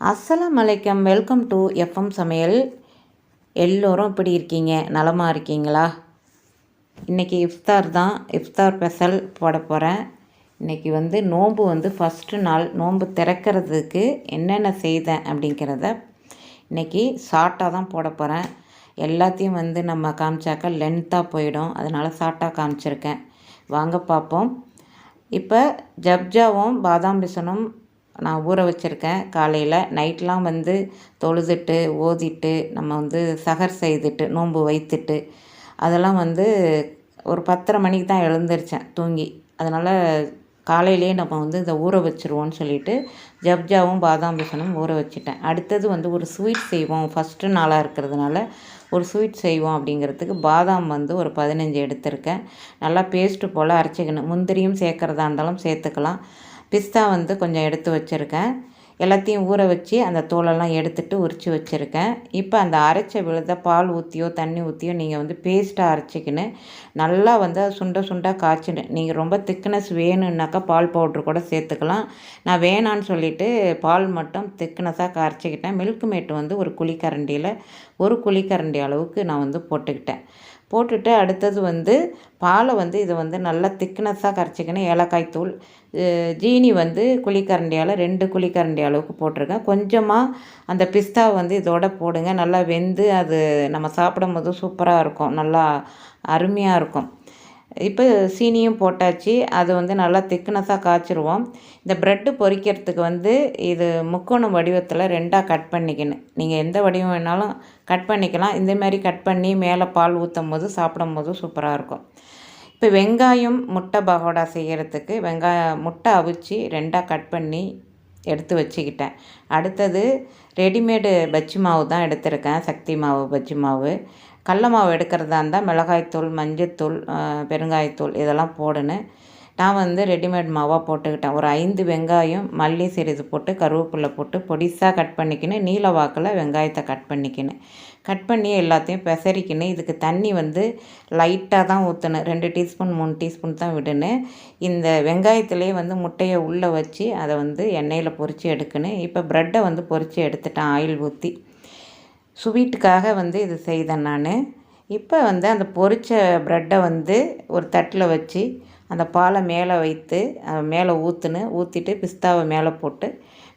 அஸ்ஸலாமு அலைக்கும். Welcome to FM சமையல். எல்லோரும் இப்படி இருக்கீங்க? நலமாக இருக்கீங்களா? இன்றைக்கி இஃப்தார் தான். இஃப்தார் ஸ்பெஷல் போட போகிறேன். இன்றைக்கி நோன்பு ஃபஸ்ட்டு நாள். நோன்பு திறக்கிறதுக்கு என்னென்ன செய்தேன் அப்படிங்கிறத இன்றைக்கி ஷார்ட்டாக தான் போட போகிறேன். எல்லாத்தையும் நம்ம காமிச்சாக்கா லென்த்தாக போயிடும். அதனால் ஷார்ட்டாக காமிச்சிருக்கேன். வாங்க பார்ப்போம். இப்போ ஜப்ஜாவும் பாதாம் பிசனும் நான் ஊற வச்சுருக்கேன். காலையில் நைட்லாம் தொழுதுட்டு ஓதிட்டு நம்ம சஹர் செய்துட்டு நோன்பு வைத்துட்டு அதெல்லாம் ஒரு 10:30 மணிக்கு தான் எழுந்திரிச்சேன் தூங்கி. அதனால் காலையிலேயே நம்ம இதை ஊற வச்சுருவோன்னு சொல்லிவிட்டு ஜப்ஜாவும் பாதாம் பிசனும் ஊற வச்சுட்டேன். அடுத்தது ஒரு ஸ்வீட் செய்வோம். ஃபஸ்ட்டு நாளாக இருக்கிறதுனால ஒரு ஸ்வீட் செய்வோம் அப்படிங்கிறதுக்கு பாதாம் ஒரு 15 எடுத்திருக்கேன். நல்லா பேஸ்ட்டு போல் அரைச்சிக்கணும். முந்திரியும் சேர்க்குறதா இருந்தாலும் சேர்த்துக்கலாம். பிஸ்தா கொஞ்சம் எடுத்து வச்சுருக்கேன். எல்லாத்தையும் ஊற வச்சு அந்த தோலெல்லாம் எடுத்துகிட்டு உரித்து வச்சுருக்கேன். இப்போ அந்த அரைச்ச விழுத பால் ஊற்றியோ தண்ணி ஊற்றியோ நீங்கள் பேஸ்ட்டாக அரைச்சிக்கின்னு நல்லா சுண்ட சுண்டாக காய்ச்சினு. நீங்கள் ரொம்ப திக்னஸ் வேணும்னாக்கா பால் பவுட்ரு கூட சேர்த்துக்கலாம். நான் வேணான்னு சொல்லிவிட்டு பால் மட்டும் திக்னஸாக கரைச்சிக்கிட்டேன். மில்க் மேட்டு ஒரு குழிக்கரண்டியில் ஒரு குழிக்கரண்டி அளவுக்கு நான் போட்டுக்கிட்டேன். போட்டுட்டு அடுத்தது பாலை இதை நல்லா திக்னஸாக கரைச்சிக்கணும். ஏலக்காய் தூள், ஜீனி குழிக்கரண்டியால் 2 குழிக்கரண்டி அளவுக்கு போட்டிருக்கேன். கொஞ்சமாக அந்த பிஸ்தாவை இதோட போடுங்க. நல்லா வெந்து அது நம்ம சாப்பிடும் போது சூப்பராக இருக்கும். நல்லா அருமையாக இருக்கும். இப்போ சீனியும் போட்டாச்சு. அது நல்லா திக்னஸாக காய்ச்சிருவோம். இந்த ப்ரெட்டு பொரிக்கிறதுக்கு இது முக்கோணம் வடிவத்தில் 2ஆக கட் பண்ணிக்கணும். நீங்கள் எந்த வடிவம் வேணாலும் கட் பண்ணிக்கலாம். இந்தமாதிரி கட் பண்ணி மேலே பால் ஊற்றும் போது சாப்பிடும் போது சூப்பராக இருக்கும். இப்போ வெங்காயம் முட்டை பகோடா செய்கிறதுக்கு முட்டை அவிச்சு 2ஆக கட் பண்ணி எடுத்து வச்சுக்கிட்டேன். அடுத்தது ரெடிமேடு பஜ்ஜி மாவு தான் எடுத்திருக்கேன். சக்தி மாவு பஜ்ஜி மாவு. கடல மாவு எடுக்கிறதா இருந்தால் மிளகாய்த்தூள், மஞ்சத்தூள், பெருங்காயத்தூள் இதெல்லாம் போடணும். நான் ரெடிமேட் மாவாக போட்டுக்கிட்டேன். ஒரு 5 வெங்காயம், மல்லி சிறிது போட்டு கருவேப்பிலை போட்டு பொடிசாக கட் பண்ணிக்கின்னு நீல வாக்கில் வெங்காயத்தை கட் பண்ணிக்கின்னு கட் பண்ணி எல்லாத்தையும் பெசரிக்கின்னு இதுக்கு தண்ணி லைட்டாக தான் ஊற்றணும். 2 டீஸ்பூன் 3 டீஸ்பூன் தான் விடணும். இந்த வெங்காயத்துலேயே முட்டையை உள்ளே வச்சு அதை எண்ணெயில் பொரித்து எடுக்கணும். இப்போ ப்ரெட்டை பொரித்து எடுத்துட்டேன் ஆயில் ஊற்றி. ஸ்வீட்டுக்காக இது செய்தேன் நான். இப்போ அந்த பொரித்த ப்ரெட்டை ஒரு தட்டில் வச்சு அந்த பாலை மேலே வைத்து மேலே ஊற்றிட்டு பிஸ்தாவை மேலே போட்டு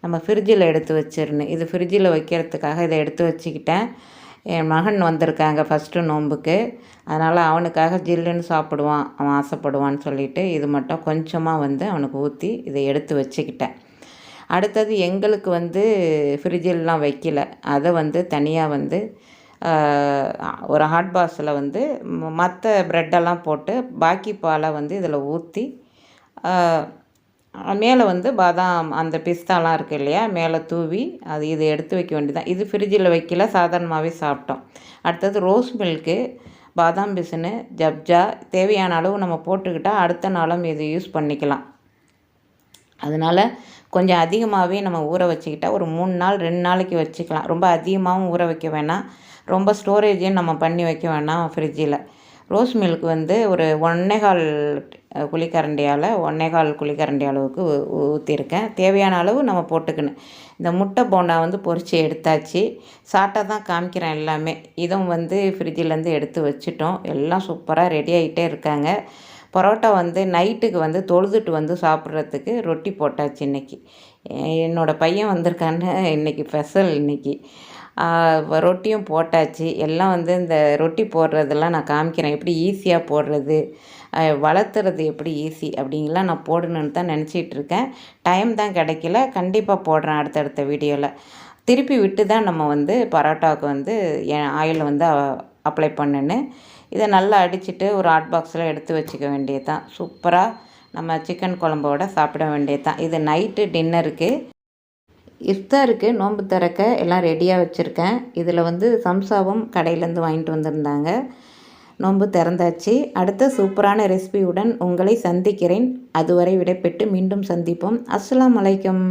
நம்ம ஃப்ரிட்ஜில் எடுத்து வச்சிடணும். இது ஃப்ரிட்ஜில் வைக்கிறதுக்காக இதை எடுத்து வச்சுக்கிட்டேன். என் மகன் வந்திருக்காங்க ஃபஸ்ட்டு நோன்புக்கு. அதனால் அவனுக்காக ஜில்லுன்னு சாப்பிடுவான், அவன் ஆசைப்படுவான்னு சொல்லிவிட்டு இது மட்டும் கொஞ்சமாக அவனுக்கு ஊற்றி இதை எடுத்து வச்சுக்கிட்டேன். அடுத்தது எங்களுக்கு ஃப்ரிட்ஜிலலாம் வைக்கல. அதை தனியாக ஒரு ஹாட் பாக்ஸில் மற்ற ப்ரெட்டெல்லாம் போட்டு பாக்கி பாலை இதில் ஊற்றி மேலே பாதாம் அந்த பிஸ்தாலாம் இருக்குது இல்லையா, மேலே தூவி இது எடுத்து வைக்க வேண்டியதான். இது ஃப்ரிட்ஜில் வைக்கல, சாதாரணமாகவே சாப்பிட்டோம். அடுத்தது ரோஸ் மில்க்கு, பாதாம் பிசினு, ஜப்ஜா தேவையான அளவு நம்ம போட்டுக்கிட்டால் அடுத்த நாளும் இது யூஸ் பண்ணிக்கலாம். அதனால் கொஞ்சம் அதிகமாகவே நம்ம ஊற வச்சுக்கிட்டால் ஒரு 3 நாள் 2 நாளைக்கு வச்சுக்கலாம். ரொம்ப அதிகமாகவும் ஊற வைக்க வேணாம், ரொம்ப ஸ்டோரேஜையும் நம்ம பண்ணி வைக்க வேணாம் ஃப்ரிட்ஜில். ரோஸ் மில்க் ஒரு 1.25 குழிக்கரண்டியால் 1.25 குழிக்கரண்டி அளவுக்கு ஊற்றிருக்கேன். தேவையான அளவு நம்ம போட்டுக்கணும். இந்த முட்டை போண்டா பொரித்து எடுத்தாச்சு. ஷார்ட்டாக தான் காமிக்கிறேன் எல்லாமே. இதுவும் ஃப்ரிட்ஜிலேருந்து எடுத்து வச்சுட்டோம். எல்லாம் சூப்பராக ரெடி ஆகிட்டே இருக்காங்க. பரோட்டா நைட்டுக்கு தொழுதுட்டு சாப்பிட்றதுக்கு ரொட்டி போட்டாச்சு இன்றைக்கி. என்னோடய பையன் வந்திருக்கான்னு இன்றைக்கி ஸ்பெஷல். இன்றைக்கி ரொட்டியும் போட்டாச்சு. எல்லாம் இந்த ரொட்டி போடுறதெல்லாம் நான் காமிக்கிறேன். எப்படி ஈஸியாக போடுறது, வளர்த்துறது எப்படி ஈஸி அப்படிங்கலாம் நான் போடணுன்னு தான் நினச்சிட்ருக்கேன். டைம் தான் கிடைக்கல. கண்டிப்பாக போடுறேன் அடுத்தடுத்த வீடியோவில். திருப்பி விட்டு தான் நம்ம பரோட்டாவுக்கு ஆயில் அப்ளை பண்ணணும். இதை நல்லா அடிச்சுட்டு ஒரு ஹாட் பாக்ஸில் எடுத்து வச்சுக்க வேண்டியது தான். சூப்பராக நம்ம சிக்கன் குழம்போட சாப்பிட வேண்டியது தான். இது நைட்டு டின்னருக்கு. இஃப்தாருக்கு நோன்பு திறக்க எல்லாம் ரெடியாக வச்சுருக்கேன். இதில் சம்சாவும் கடையிலேருந்து வாங்கிட்டு வந்திருந்தாங்க. நோன்பு திறந்தாச்சு. அடுத்த சூப்பரான ரெசிபியுடன் உங்களை சந்திக்கிறேன். அதுவரை விடைபெற்று மீண்டும் சந்திப்போம். அஸ்ஸலாமு அலைக்கும்.